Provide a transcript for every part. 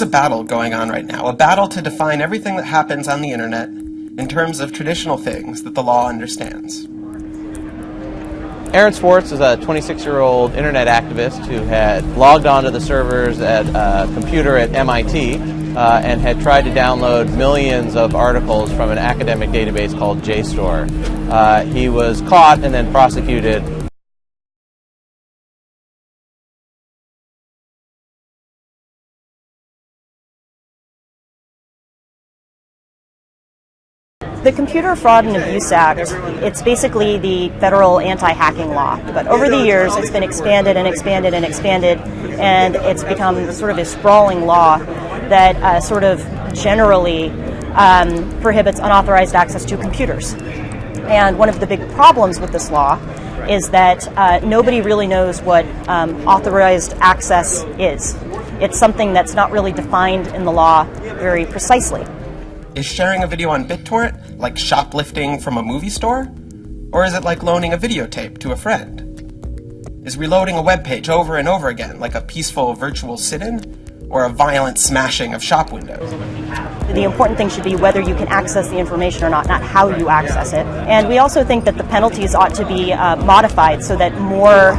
There's a battle going on right now, a battle to define everything that happens on the internet in terms of traditional things that the law understands. Aaron Swartz is a 26-year-old internet activist who had logged onto the servers at a computer at MIT and had tried to download millions of articles from an academic database called JSTOR. He was caught and then prosecuted. The Computer Fraud and Abuse Act, it's basically the federal anti-hacking law. But over the years, it's been expanded and expanded and expanded, and it's become sort of a sprawling law that sort of generally prohibits unauthorized access to computers. And one of the big problems with this law is that nobody really knows what authorized access is. It's something that's not really defined in the law very precisely. Is sharing a video on BitTorrent like shoplifting from a movie store? Or is it like loaning a videotape to a friend? Is reloading a web page over and over again like a peaceful virtual sit-in? Or a violent smashing of shop windows? The important thing should be whether you can access the information or not how you access it. And we also think that the penalties ought to be modified so that more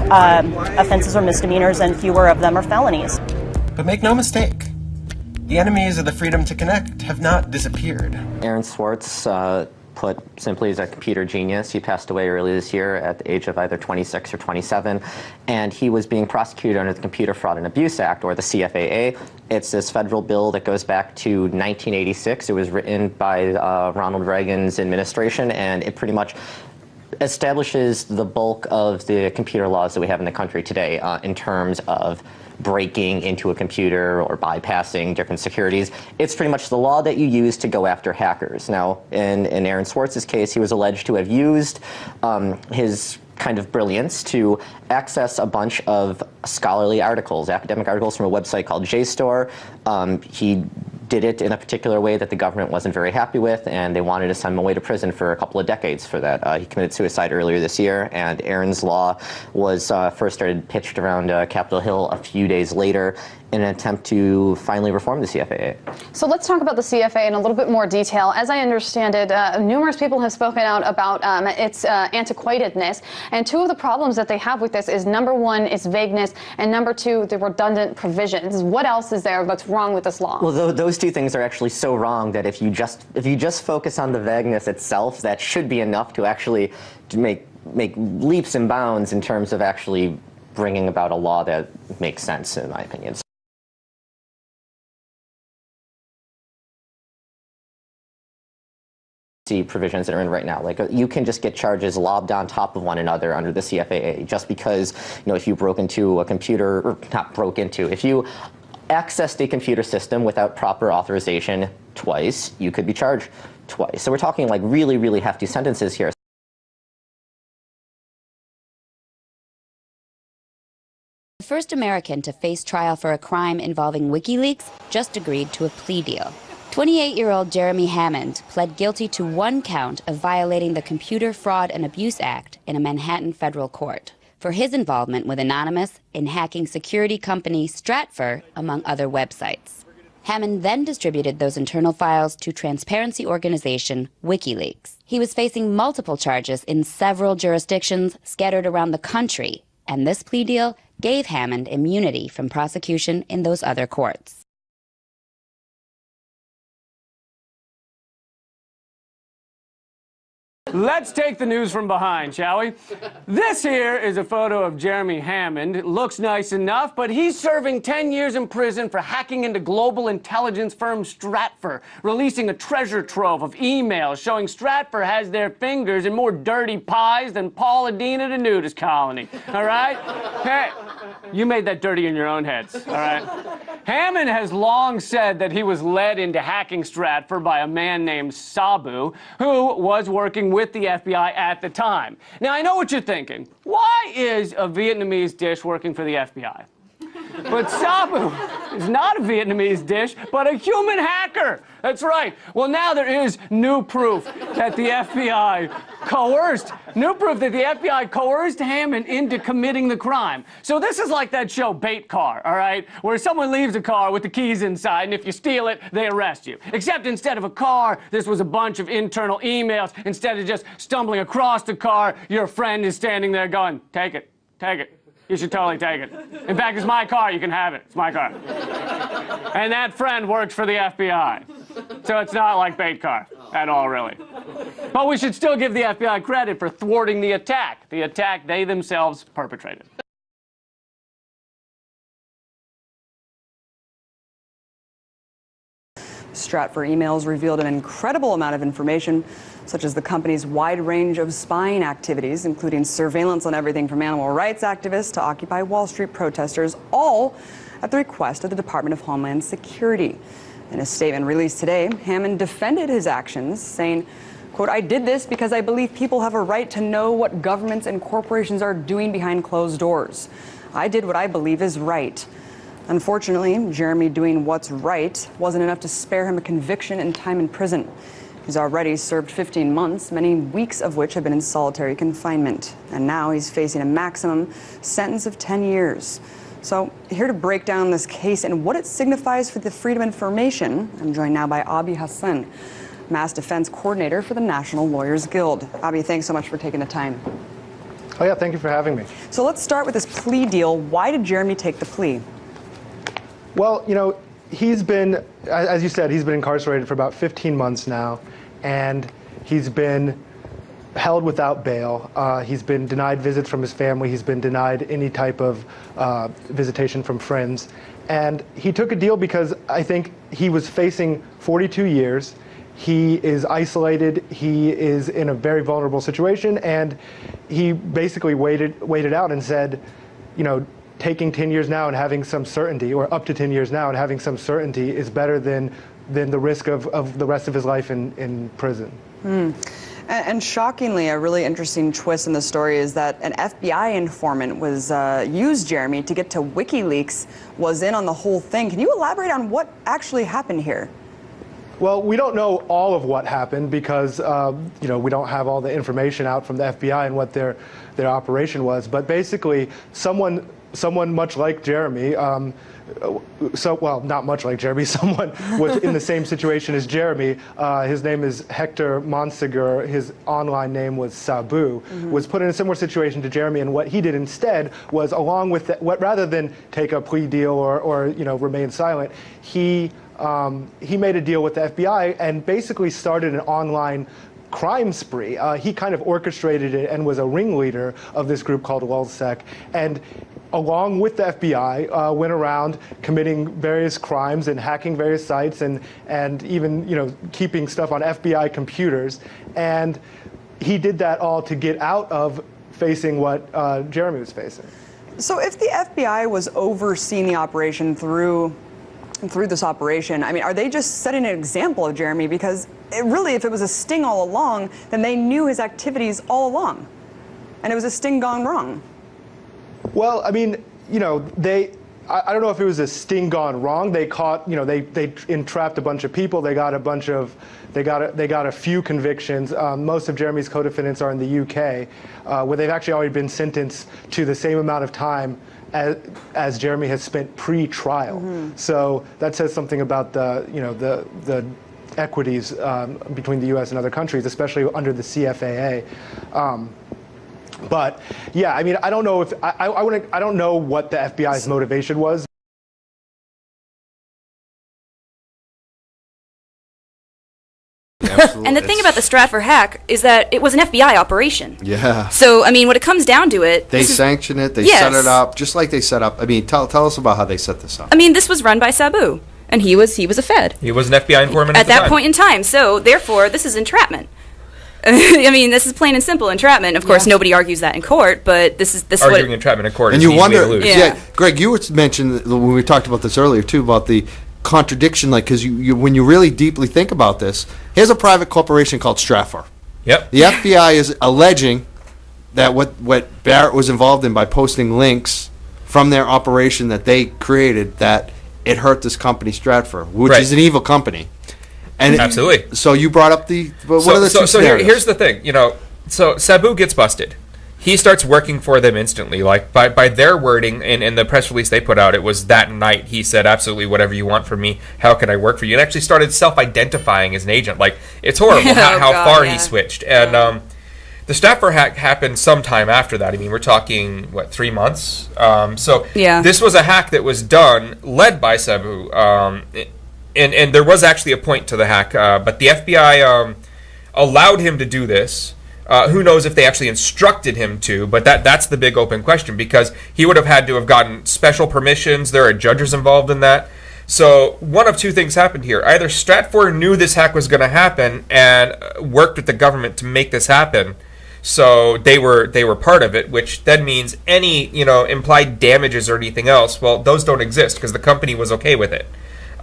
offenses are misdemeanors and fewer of them are felonies. But make no mistake, the enemies of the freedom to connect have not disappeared. Aaron Swartz, put simply, is a computer genius. He passed away early this year at the age of either 26 or 27, and he was being prosecuted under the Computer Fraud and Abuse Act, or the CFAA. It's this federal bill that goes back to 1986. It was written by Ronald Reagan's administration, and it pretty much establishes the bulk of the computer laws that we have in the country today in terms of breaking into a computer or bypassing different securities. It's pretty much the law that you use to go after hackers. Now, in Aaron Swartz's case, he was alleged to have used his kind of brilliance to access a bunch of scholarly articles, academic articles from a website called JSTOR. He did it in a particular way that the government wasn't very happy with, and they wanted to send him away to prison for a couple of decades for that. He committed suicide earlier this year, and Aaron's law was first started pitched around Capitol Hill a few days later in an attempt to finally reform the CFAA. So let's talk about the CFAA in a little bit more detail. As I understand it, numerous people have spoken out about its antiquatedness, and two of the problems that they have with this is, number one, its vagueness, and number two, the redundant provisions. What else is there that's wrong with this law? Well, those two things are actually so wrong that if you just focus on the vagueness itself, that should be enough to actually make leaps and bounds in terms of actually bringing about a law that makes sense, in my opinion. Provisions that are in right now, like you can just get charges lobbed on top of one another under the CFAA just because, if you broke into a computer, or not broke into, if you accessed a computer system without proper authorization twice, you could be charged twice. So we're talking like really, really hefty sentences here. The first American to face trial for a crime involving WikiLeaks just agreed to a plea deal. 28-year-old Jeremy Hammond pled guilty to one count of violating the Computer Fraud and Abuse Act in a Manhattan federal court for his involvement with Anonymous in hacking security company Stratfor, among other websites. Hammond then distributed those internal files to transparency organization WikiLeaks. He was facing multiple charges in several jurisdictions scattered around the country, and this plea deal gave Hammond immunity from prosecution in those other courts. Let's take the news from behind, shall we? This here is a photo of Jeremy Hammond. It looks nice enough, but he's serving 10 years in prison for hacking into global intelligence firm Stratfor, releasing a treasure trove of emails showing Stratfor has their fingers in more dirty pies than Paula Deen at a nudist colony, all right? Hey, you made that dirty in your own heads, all right? Hammond has long said that he was led into hacking Stratfor by a man named Sabu, who was working with the FBI at the time. Now, I know what you're thinking. Why is a Vietnamese dish working for the FBI? But Sabu is not a Vietnamese dish, but a human hacker. That's right. Well, now there is new proof that the FBI Coerced. New proof that the FBI coerced Hammond into committing the crime. So this is like that show Bait Car, all right? Where someone leaves a car with the keys inside, and if you steal it, they arrest you. Except instead of a car, this was a bunch of internal emails. Instead of just stumbling across the car, your friend is standing there going, take it, take it. You should totally take it. In fact, it's my car. You can have it. It's my car. And that friend works for the FBI. So it's not like Bait Car at all, really. But we should still give the FBI credit for thwarting the attack they themselves perpetrated. Stratfor emails revealed an incredible amount of information, such as the company's wide range of spying activities, including surveillance on everything from animal rights activists to Occupy Wall Street protesters, all at the request of the Department of Homeland Security. In a statement released today, Hammond defended his actions, saying, quote, "I did this because I believe people have a right to know what governments and corporations are doing behind closed doors. I did what I believe is right." Unfortunately, Jeremy doing what's right wasn't enough to spare him a conviction and time in prison. He's already served 15 months, many weeks of which have been in solitary confinement. And now he's facing a maximum sentence of 10 years. So, here to break down this case and what it signifies for the freedom of information, I'm joined now by Abi Hassan, Mass Defense Coordinator for the National Lawyers Guild. Abi, thanks so much for taking the time. Oh yeah, thank you for having me. So let's start with this plea deal. Why did Jeremy take the plea? Well, you know, he's been, as you said, he's been incarcerated for about 15 months now, and he's been held without bail. He's been denied visits from his family. He's been denied any type of visitation from friends. And he took a deal because I think he was facing 42 years. He is isolated. He is in a very vulnerable situation, and he basically waited out and said, you know, taking 10 years now and having some certainty, or up to 10 years now and having some certainty, is better than the risk of the rest of his life in prison. And shockingly, a really interesting twist in the story is that an FBI informant was used Jeremy to get to WikiLeaks, was in on the whole thing. Can you elaborate on what actually happened here? Well, we don't know all of what happened because you know, we don't have all the information out from the FBI and what their operation was. But basically, someone much like Jeremy, well, not much like Jeremy, someone was in the same situation as Jeremy. His name is Hector Monsegur. His online name was Sabu. Was put in a similar situation to Jeremy, and what he did instead was, along with rather than take a plea deal or you know, remain silent, he made a deal with the FBI and basically started an online crime spree. He kind of orchestrated it and was a ringleader of this group called LulzSec, and along with the FBI, went around committing various crimes and hacking various sites and even, you know, keeping stuff on FBI computers. And he did that all to get out of facing what Jeremy was facing. So if the FBI was overseeing the operation through this operation, I mean, are they just setting an example of Jeremy? Because really, if it was a sting all along, then they knew his activities all along. And it was a sting gone wrong. Well, I mean, you know, I don't know if it was a sting gone wrong. They caught, you know, they entrapped a bunch of people. They got a few convictions. Most of Jeremy's co-defendants are in the UK, where they've actually already been sentenced to the same amount of time as Jeremy has spent pre-trial. So that says something about the, you know, the equities between the U.S. and other countries, especially under the CFAA. But yeah, I mean, I don't know if I don't know what the FBI's motivation was. Absolutely. And the thing about the Stratfor hack is that it was an FBI operation. Yeah. So, I mean, when it comes down to it... They sanction it, they set it up, just like they set up... I mean, tell us about how they set this up. I mean, this was run by Sabu, and he was a Fed. He was an FBI informant at that point in time. So, therefore, this is entrapment. I mean, this is plain and simple entrapment. Of course, nobody argues that in court, but this is arguing entrapment in court. And is you wonder, yeah, Greg, you mentioned when we talked about this earlier too about the contradiction, like, because you when you really deeply think about this, here's a private corporation called Stratfor. Yep. The FBI is alleging that what Barrett was involved in by posting links from their operation that they created, that it hurt this company Stratfor, which is an evil company. And absolutely. So you brought up what are the two scenarios? Here's the thing. You know, so Sabu gets busted. He starts working for them instantly. Like, by their wording, in the press release they put out, it was that night he said, absolutely whatever you want from me, how can I work for you? And actually started self-identifying as an agent. Like, it's horrible how far he switched. And the Stratfor hack happened sometime after that. I mean, we're talking, 3 months? This was a hack that was done, led by Sabu. And there was actually a point to the hack, but the FBI allowed him to do this. Who knows if they actually instructed him to, but that's the big open question, because he would have had to have gotten special permissions. There are judges involved in that. So one of two things happened here. Either Stratfor knew this hack was going to happen and worked with the government to make this happen, so they were part of it, which then means any implied damages or anything else, well, those don't exist because the company was okay with it.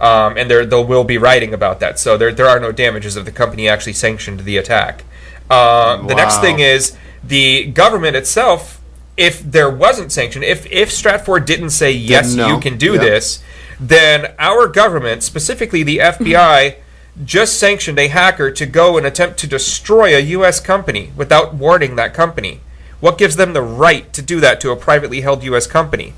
And they will be writing about that. So there are no damages if the company actually sanctioned the attack. The next thing is the government itself, if there wasn't sanction, if Stratfor didn't say, yes, you can do this, then our government, specifically the FBI, just sanctioned a hacker to go and attempt to destroy a U.S. company without warning that company. What gives them the right to do that to a privately held U.S. company?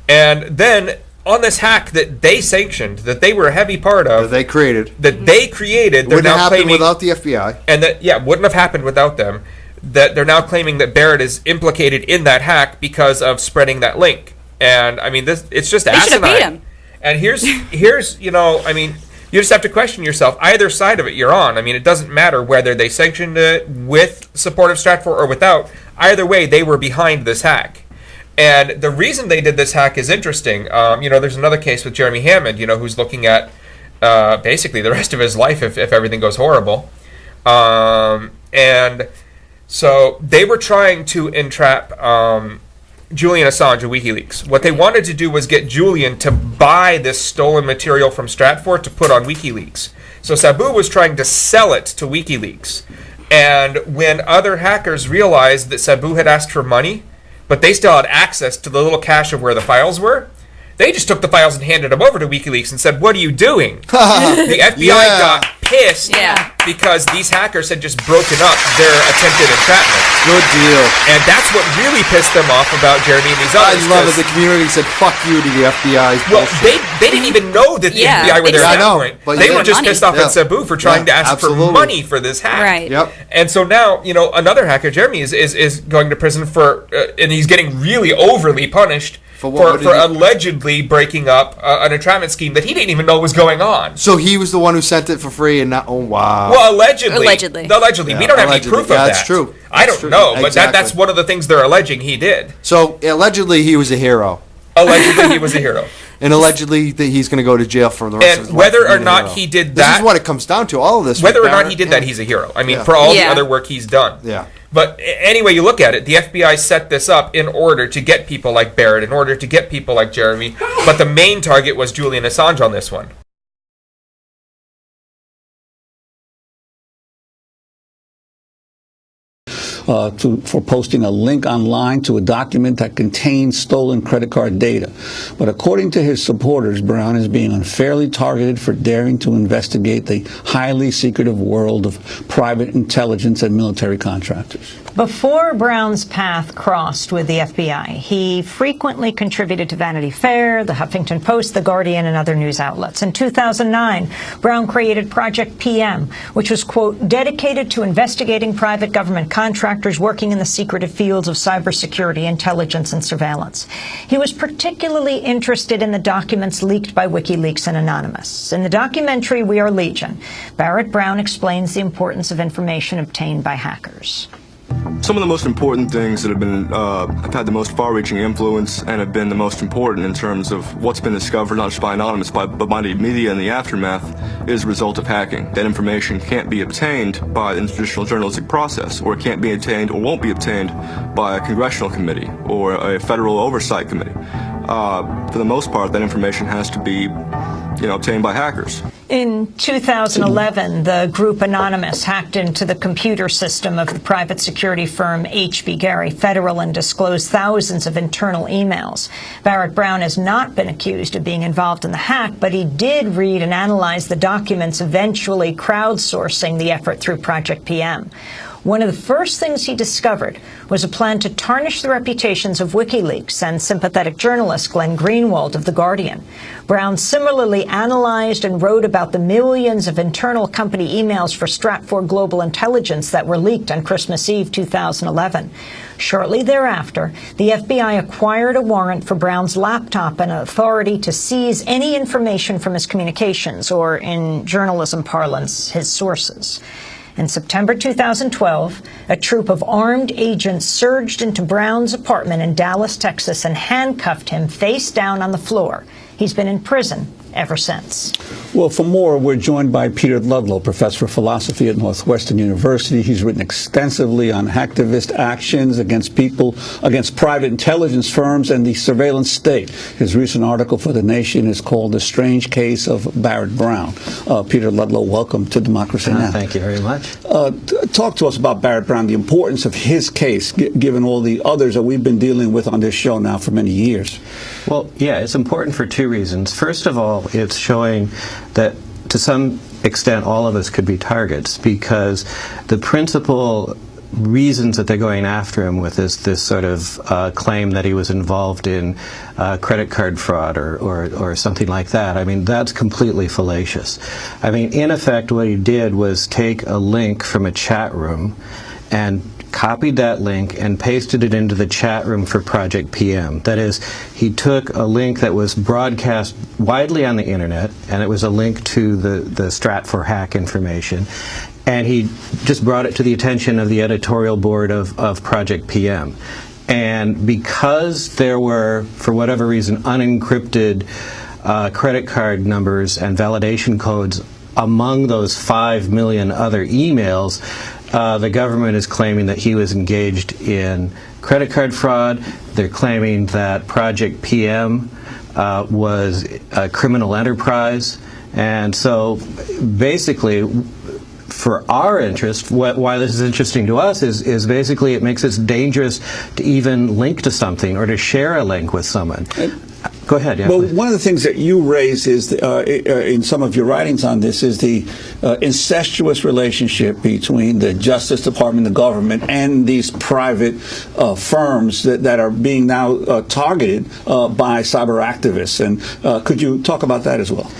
And then on this hack that they sanctioned, that they were a heavy part of, that they created, they're now claiming without the FBI, and that wouldn't have happened without them. That they're now claiming that Barrett is implicated in that hack because of spreading that link. And I mean, it's just asinine. They should have paid him. And here's I mean, you just have to question yourself. Either side of it, you're on. I mean, it doesn't matter whether they sanctioned it with support of Stratfor or without. Either way, they were behind this hack. And the reason they did this hack is interesting. There's another case with Jeremy Hammond, who's looking at basically the rest of his life if everything goes horrible. And so they were trying to entrap Julian Assange of WikiLeaks. What they wanted to do was get Julian to buy this stolen material from Stratfor to put on WikiLeaks. So Sabu was trying to sell it to WikiLeaks. And when other hackers realized that Sabu had asked for money, but they still had access to the little cache of where the files were, they just took the files and handed them over to WikiLeaks and said, what are you doing? The FBI got pissed because these hackers had just broken up their attempted entrapment. Good deal. And that's what really pissed them off about Jeremy and these others. I love it. The community said, fuck you to the FBI. Well, they didn't even know that the FBI were there at that point. But they were just pissed off at Sabu for trying to ask for money for this hack. Right. Yep. And so now, another hacker, Jeremy, is going to prison for, and he's getting really overly punished for allegedly breaking up an entrapment scheme that he didn't even know was going on. So he was the one who sent it for free, and not. Oh wow. Well, allegedly. Yeah, we don't have any proof of that. That's true. I don't know, but that's one of the things they're alleging he did. So allegedly he was a hero. Allegedly he was a hero. And allegedly that he's going to go to jail for the rest of his life. And whether or not he did that, this is what it comes down to. All of this. Whether or not he did that, he's a hero. I mean, for all the other work he's done. Yeah. But anyway, you look at it, the FBI set this up in order to get people like Barrett, in order to get people like Jeremy, but the main target was Julian Assange on this one. For posting a link online to a document that contains stolen credit card data. But according to his supporters, Brown is being unfairly targeted for daring to investigate the highly secretive world of private intelligence and military contractors. Before Brown's path crossed with the FBI, he frequently contributed to Vanity Fair, The Huffington Post, The Guardian, and other news outlets. In 2009, Brown created Project PM, which was, quote, dedicated to investigating private government contractors working in the secretive fields of cybersecurity, intelligence, and surveillance. He was particularly interested in the documents leaked by WikiLeaks and Anonymous. In the documentary We Are Legion, Barrett Brown explains the importance of information obtained by hackers. Some of the most important things that have had the most far-reaching influence and have been the most important in terms of what's been discovered, not just by Anonymous, but by the media in the aftermath, is the result of hacking. That information can't be obtained by the traditional journalistic process, or it can't be obtained or won't be obtained by a congressional committee or a federal oversight committee. For the most part, that information has to be obtained by hackers. In 2011, the group Anonymous hacked into the computer system of the private security firm H.B. Gary Federal and disclosed thousands of internal emails. Barrett Brown has not been accused of being involved in the hack, but he did read and analyze the documents, eventually crowdsourcing the effort through Project PM. One of the first things he discovered was a plan to tarnish the reputations of WikiLeaks and sympathetic journalist Glenn Greenwald of The Guardian. Brown similarly analyzed and wrote about the millions of internal company emails for Stratfor Global Intelligence that were leaked on Christmas Eve 2011. Shortly thereafter, the FBI acquired a warrant for Brown's laptop and authority to seize any information from his communications, or in journalism parlance, his sources. In September 2012, a troop of armed agents surged into Brown's apartment in Dallas, Texas, and handcuffed him face down on the floor. He's been in prison ever since. Well, for more, we're joined by Peter Ludlow, professor of philosophy at Northwestern University. He's written extensively on hacktivist actions against people, against private intelligence firms and the surveillance state. His recent article for The Nation is called The Strange Case of Barrett Brown. Peter Ludlow, welcome to Democracy Now! Thank you very much. Talk to us about Barrett Brown, the importance of his case, given all the others that we've been dealing with on this show now for many years. Well, yeah, it's important for two reasons. First of all, it's showing that to some extent all of us could be targets, because the principal reasons that they're going after him with is this sort of claim that he was involved in credit card fraud or something like that. I mean, that's completely fallacious. I mean, in effect, what he did was take a link from a chat room and copied that link and pasted it into the chat room for Project PM. That is, he took a link that was broadcast widely on the internet, and it was a link to the Stratfor hack information, and he just brought it to the attention of the editorial board of Project PM. And because there were, for whatever reason, unencrypted credit card numbers and validation codes among those 5 million other emails, the government is claiming that he was engaged in credit card fraud. They're claiming that Project PM was a criminal enterprise. And so basically, for our interest, why this is interesting to us is basically it makes it dangerous to even link to something or to share a link with someone. Go ahead. Yeah, well, one of the things that you raise is, in some of your writings on this, is the incestuous relationship between the Justice Department, the government, and these private firms that are being now targeted by cyber activists. And could you talk about that as well?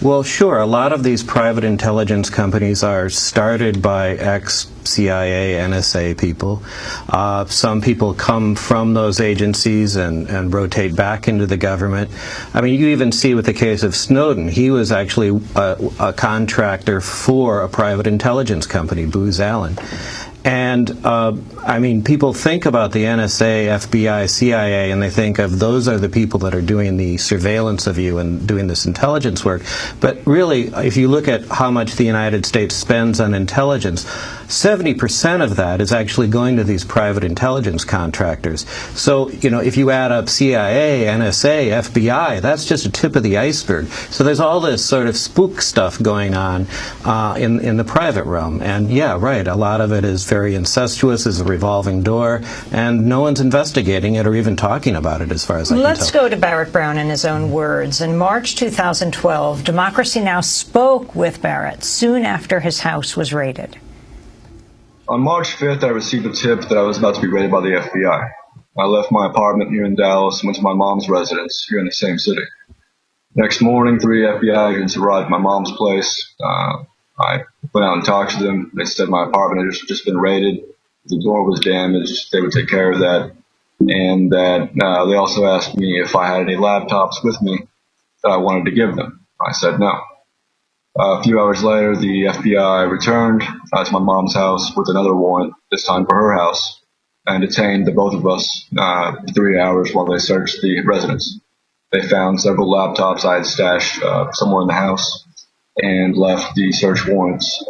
Well, sure. A lot of these private intelligence companies are started by ex-CIA, NSA people. Some people come from those agencies and rotate back into the government. I mean, you even see with the case of Snowden, he was actually a contractor for a private intelligence company, Booz Allen. And, I mean, people think about the NSA, FBI, CIA, and they think of those are the people that are doing the surveillance of you and doing this intelligence work. But really, if you look at how much the United States spends on intelligence, 70% of that is actually going to these private intelligence contractors. So, you know, if you add up CIA, NSA, FBI, that's just a tip of the iceberg. So there's all this sort of spook stuff going on in the private realm. And yeah, right, a lot of it is very incestuous, is a revolving door, and no one's investigating it or even talking about it as far as I can tell. Let's go to Barrett Brown in his own words. In March 2012, Democracy Now! Spoke with Barrett soon after his house was raided. On March 5th, I received a tip that I was about to be raided by the FBI. I left my apartment here in Dallas and went to my mom's residence here in the same city. Next morning, 3 FBI agents arrived at my mom's place. I went out and talked to them. They said my apartment had just been raided. The door was damaged. They would take care of that. And that they also asked me if I had any laptops with me that I wanted to give them. I said no. A few hours later, the FBI returned to my mom's house with another warrant, this time for her house, and detained the both of us 3 hours while they searched the residence. They found several laptops I had stashed somewhere in the house and left the search warrants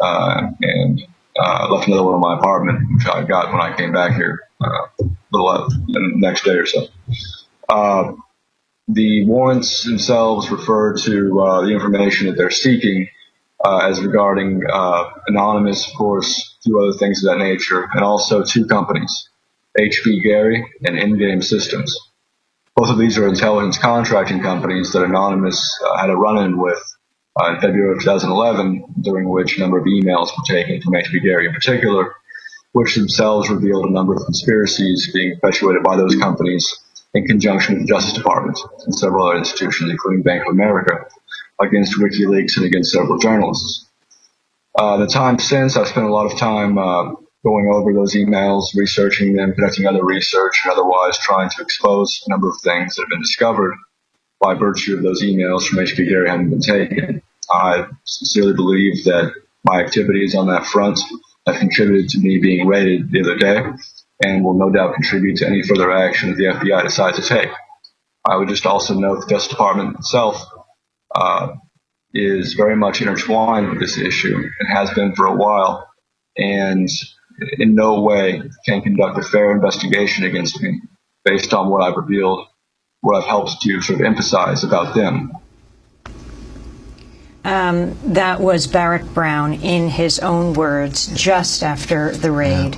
and left another one in my apartment, which I got when I came back here the next day or so. The warrants themselves refer to the information that they're seeking as regarding Anonymous, of course, a few other things of that nature, and also 2 companies, HB Gary and Endgame Systems. Both of these are intelligence contracting companies that Anonymous had a run-in with in February of 2011, during which a number of emails were taken from HB Gary in particular, which themselves revealed a number of conspiracies being perpetuated by those companies in conjunction with the Justice Department and several other institutions, including Bank of America, against WikiLeaks and against several journalists. The time since, I've spent a lot of time going over those emails, researching them, conducting other research, and otherwise trying to expose a number of things that have been discovered by virtue of those emails from HB Gary having been taken. I sincerely believe that my activities on that front have contributed to me being raided the other day and will no doubt contribute to any further action that the FBI decides to take. I would just also note the Justice Department itself is very much intertwined with this issue and has been for a while, and in no way can conduct a fair investigation against me based on what I've revealed, what I've helped to sort of emphasize about them. That was Barrett Brown in his own words just after the raid.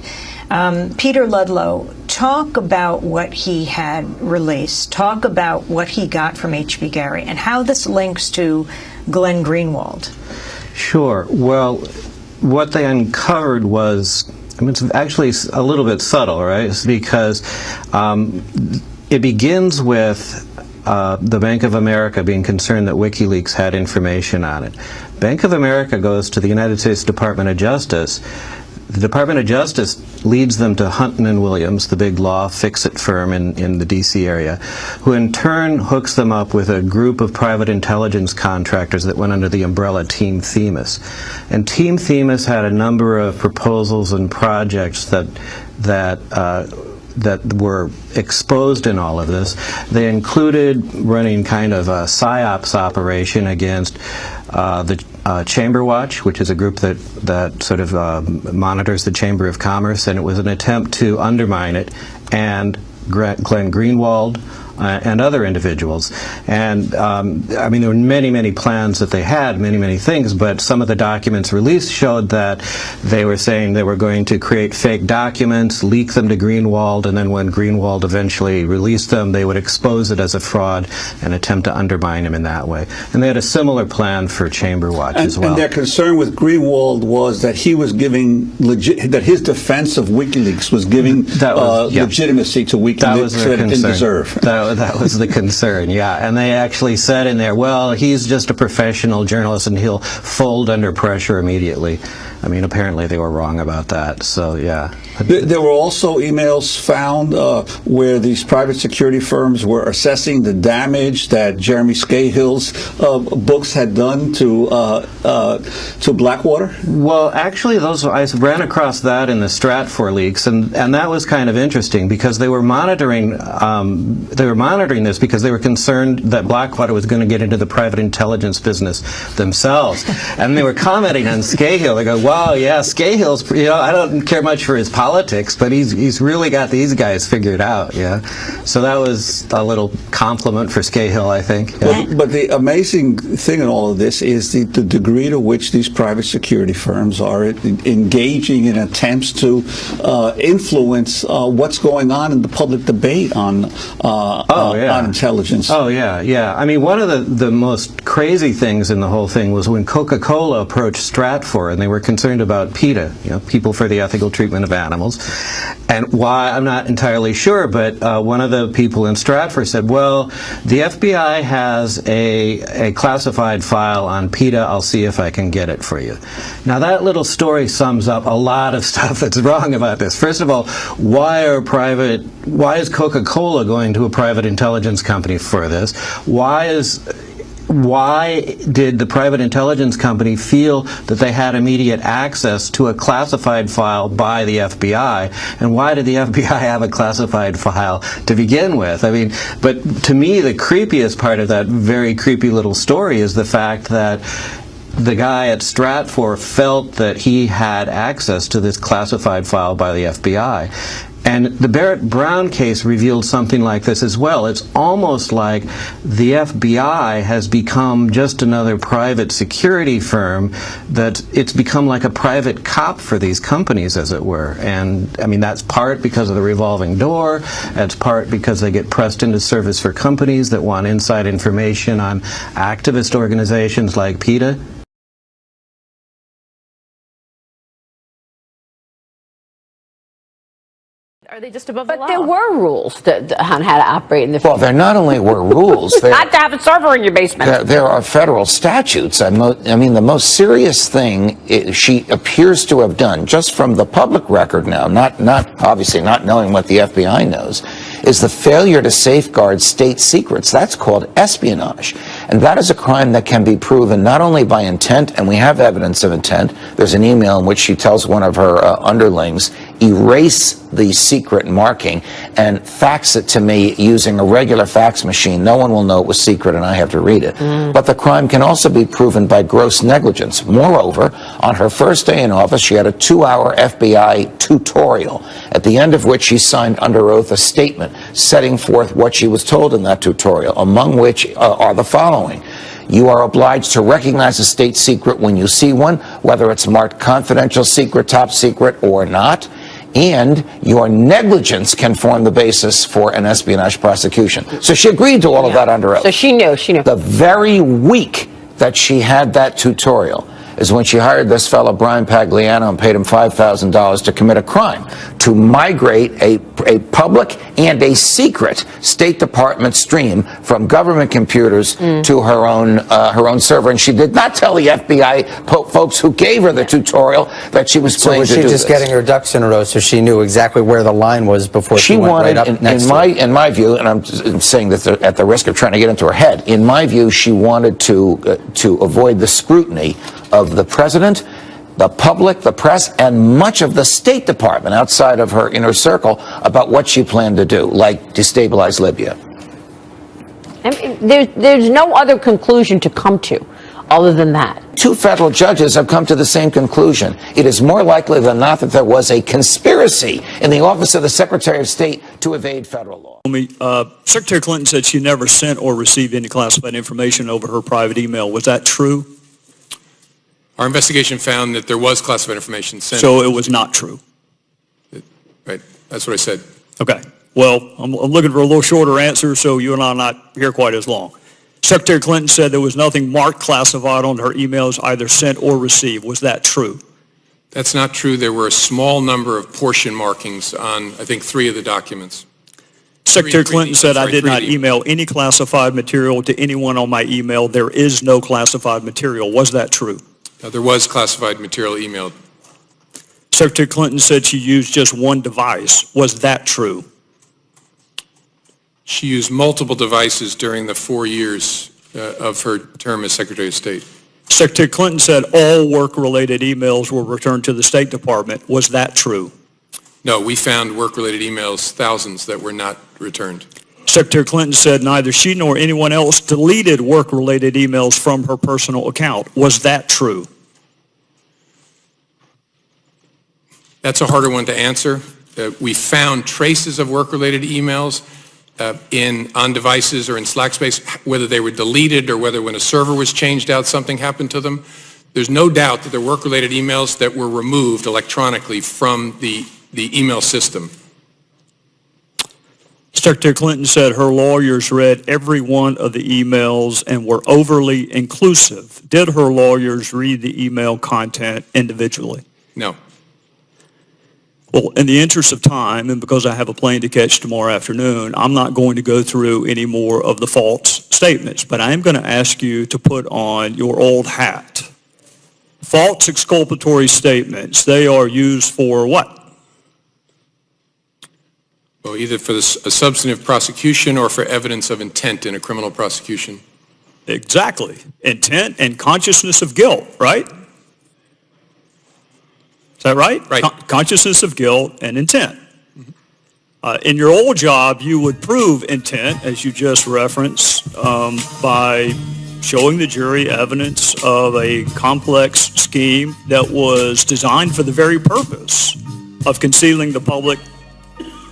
Peter Ludlow, talk about what he had released. Talk about what he got from H.B. Gary and how this links to Glenn Greenwald. Sure. Well, what they uncovered was, I mean, it's actually a little bit subtle, right? It's because it begins with the Bank of America being concerned that WikiLeaks had information on it. Bank of America goes to the United States Department of Justice. The Department of Justice leads them to Hunton & Williams, the big law fix-it firm in the D.C. area, who in turn hooks them up with a group of private intelligence contractors that went under the umbrella Team Themis. And Team Themis had a number of proposals and projects that were exposed in all of this. They included running kind of a PSYOPs operation against the Chamber Watch, which is a group that sort of monitors the Chamber of Commerce, and it was an attempt to undermine it, and Glenn Greenwald and other individuals. And I mean, there were many, many plans that they had, many, many things, but some of the documents released showed that they were saying they were going to create fake documents, leak them to Greenwald, and then when Greenwald eventually released them, they would expose it as a fraud and attempt to undermine him in that way. And they had a similar plan for Chamber Watch as well. And their concern with Greenwald was that he was giving that his defense of WikiLeaks was giving legitimacy to WikiLeaks that it didn't deserve. That was the concern, yeah. And they actually said in there, well, he's just a professional journalist and he'll fold under pressure immediately. I mean, apparently they were wrong about that, so yeah. There were also emails found where these private security firms were assessing the damage that Jeremy Scahill's books had done to Blackwater. Well, actually, I ran across that in the Stratfor leaks, and that was kind of interesting because they were monitoring this because they were concerned that Blackwater was going to get into the private intelligence business themselves, and they were commenting on Scahill. They go, wow, yeah, Scahill's, I don't care much for his politics, but he's really got these guys figured out, yeah. So that was a little compliment for Scahill, I think. Yeah. But the amazing thing in all of this is the degree to which these private security firms are engaging in attempts to influence what's going on in the public debate on intelligence. Oh, yeah, yeah. I mean, one of the most crazy things in the whole thing was when Coca-Cola approached Stratfor, and they were concerned about PETA, People for the Ethical Treatment of Animals. And why, I'm not entirely sure, but one of the people in Stratfor said, well, the FBI has a classified file on PETA. I'll see if I can get it for you. Now, that little story sums up a lot of stuff that's wrong about this. First of all, why is Coca-Cola going to a private intelligence company for this? Why did the private intelligence company feel that they had immediate access to a classified file by the FBI? And why did the FBI have a classified file to begin with? I mean, but to me, the creepiest part of that very creepy little story is the fact that the guy at Stratfor felt that he had access to this classified file by the FBI. And the Barrett Brown case revealed something like this as well. It's almost like the FBI has become just another private security firm, that it's become like a private cop for these companies, as it were. And I mean, that's part because of the revolving door. That's part because they get pressed into service for companies that want inside information on activist organizations like PETA. Are they just above the law? But there were rules on how to operate in the Well, there not only were rules, there, not to have a server in your basement. there are federal statutes. I mean, the most serious thing she appears to have done, just from the public record now, not obviously not knowing what the FBI knows, is the failure to safeguard state secrets. That's called espionage. And that is a crime that can be proven not only by intent, and we have evidence of intent. There's an email in which she tells one of her underlings, erase the secret marking and fax it to me using a regular fax machine. No one will know it was secret and I have to read it. But the crime can also be proven by gross negligence. Moreover, on her first day in office, she had a 2-hour FBI tutorial, at the end of which she signed under oath a statement setting forth what she was told in that tutorial, among which are the following. You are obliged to recognize a state secret when you see one, whether it's marked confidential secret, top secret, or not. And your negligence can form the basis for an espionage prosecution. So she agreed to all of that under oath. So she knew. The very week that she had that tutorial is when she hired this fellow, Brian Pagliano, and paid him $5,000 to commit a crime, to migrate a public and a secret State Department stream from government computers to her own server. And she did not tell the FBI folks who gave her the tutorial that she was planning to do this. So was she just getting her ducks in a row so she knew exactly where the line was before she went right up next to it? In my view, and I'm saying this at the risk of trying to get into her head, in my view, she wanted to avoid the scrutiny of the president, the public, the press, and much of the State Department outside of her inner circle about what she planned to do, like destabilize Libya. I mean, there's no other conclusion to come to other than that. 2 federal judges have come to the same conclusion. It is more likely than not that there was a conspiracy in the office of the Secretary of State to evade federal law. Secretary Clinton said she never sent or received any classified information over her private email. Was that true? Our investigation found that there was classified information sent. So it was not true? Right. That's what I said. Okay. Well, I'm looking for a little shorter answer so you and I are not here quite as long. Secretary Clinton said there was nothing marked classified on her emails, either sent or received. Was that true? That's not true. There were a small number of portion markings on, I think, 3 of the documents. Secretary Clinton said, I did not email any classified material to anyone on my email. There is no classified material. Was that true? There was classified material emailed. Secretary Clinton said she used just one device. Was that true? She used multiple devices during the 4 years of her term as Secretary of State. Secretary Clinton said all work-related emails were returned to the State Department. Was that true? No, we found work-related emails, thousands, that were not returned. Secretary Clinton said neither she nor anyone else deleted work-related emails from her personal account. Was that true? That's a harder one to answer. We found traces of work-related emails on devices or in Slack space, whether they were deleted or whether when a server was changed out, something happened to them. There's no doubt that there were work-related emails that were removed electronically from the email system. Secretary Clinton said her lawyers read every one of the emails and were overly inclusive. Did her lawyers read the email content individually? No. Well, in the interest of time, and because I have a plane to catch tomorrow afternoon, I'm not going to go through any more of the false statements, but I am going to ask you to put on your old hat. False exculpatory statements, they are used for what? Well, either for a substantive prosecution or for evidence of intent in a criminal prosecution. Exactly. Intent and consciousness of guilt, right? Is that right? Right. Consciousness of guilt and intent. In your old job, you would prove intent, as you just referenced, by showing the jury evidence of a complex scheme that was designed for the very purpose of concealing the public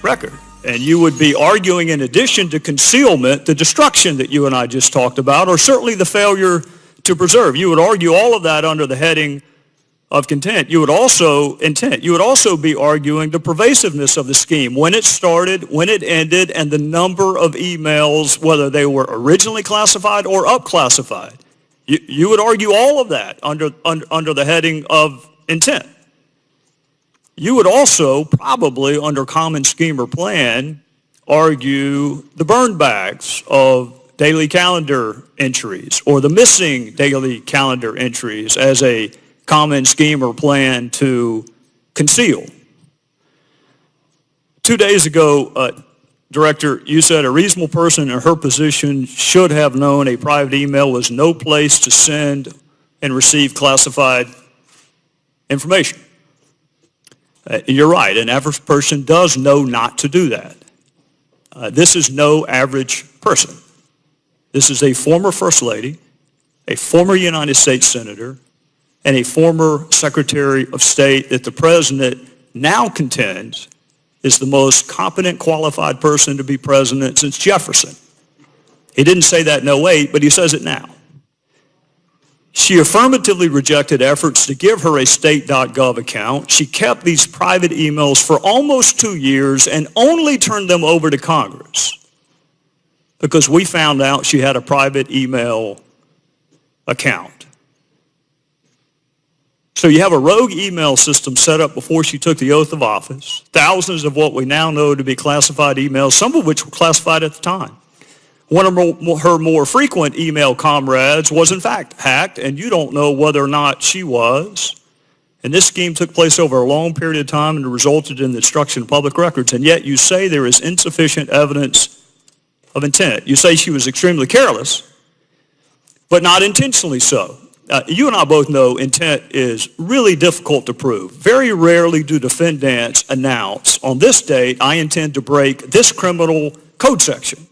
record. And you would be arguing, in addition to concealment, the destruction that you and I just talked about, or certainly the failure to preserve. You would argue all of that under the heading of content. You would also be arguing the pervasiveness of the scheme, when it started, when it ended, and the number of emails, whether they were originally classified or up-classified. You would argue all of that under the heading of intent. You would also probably, under common scheme or plan, argue the burn bags of daily calendar entries or the missing daily calendar entries as a common scheme or plan to conceal. 2 days ago, Director, you said a reasonable person in her position should have known a private email was no place to send and receive classified information. You're right, an average person does know not to do that. This is no average person. This is a former First Lady, a former United States Senator, and a former Secretary of State that the President now contends is the most competent, qualified person to be president since Jefferson. He didn't say that in 08, but he says it now. She affirmatively rejected efforts to give her a state.gov account. She kept these private emails for almost 2 years and only turned them over to Congress because we found out she had a private email account. So you have a rogue email system set up before she took the oath of office, thousands of what we now know to be classified emails, some of which were classified at the time. One of her more frequent email comrades was in fact hacked, and you don't know whether or not she was. And this scheme took place over a long period of time and resulted in the destruction of public records, and yet you say there is insufficient evidence of intent. You say she was extremely careless, but not intentionally so. You and I both know intent is really difficult to prove. Very rarely do defendants announce, on this date, I intend to break this criminal code section.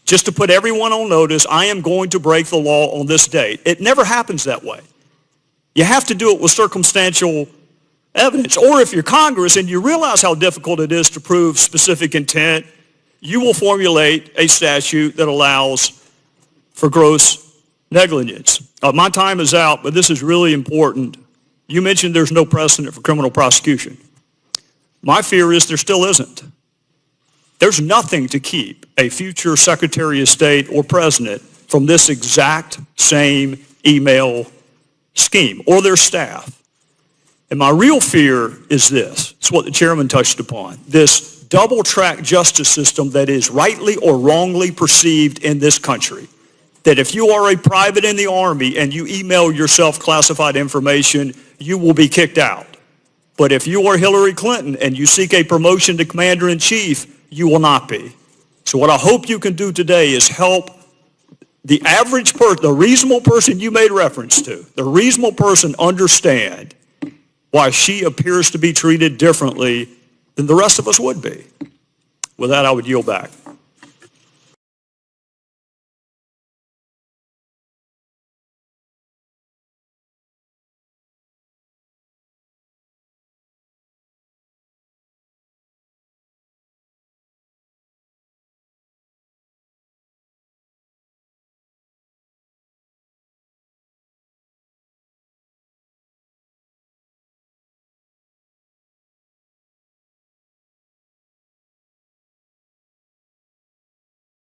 Just to put everyone on notice, I am going to break the law on this date. It never happens that way. You have to do it with circumstantial evidence. Or if you're Congress and you realize how difficult it is to prove specific intent, you will formulate a statute that allows for gross negligence. My time is out, but this is really important. You mentioned there's no precedent for criminal prosecution. My fear is there still isn't. There's nothing to keep a future Secretary of State or President from this exact same email scheme or their staff. And my real fear is this. It's what the chairman touched upon. This double-track justice system that is rightly or wrongly perceived in this country. That if you are a private in the Army and you email yourself classified information, you will be kicked out. But if you are Hillary Clinton and you seek a promotion to Commander-in-Chief, you will not be. So what I hope you can do today is help the average person, the reasonable person you made reference to, the reasonable person understand why she appears to be treated differently than the rest of us would be. With that, I would yield back.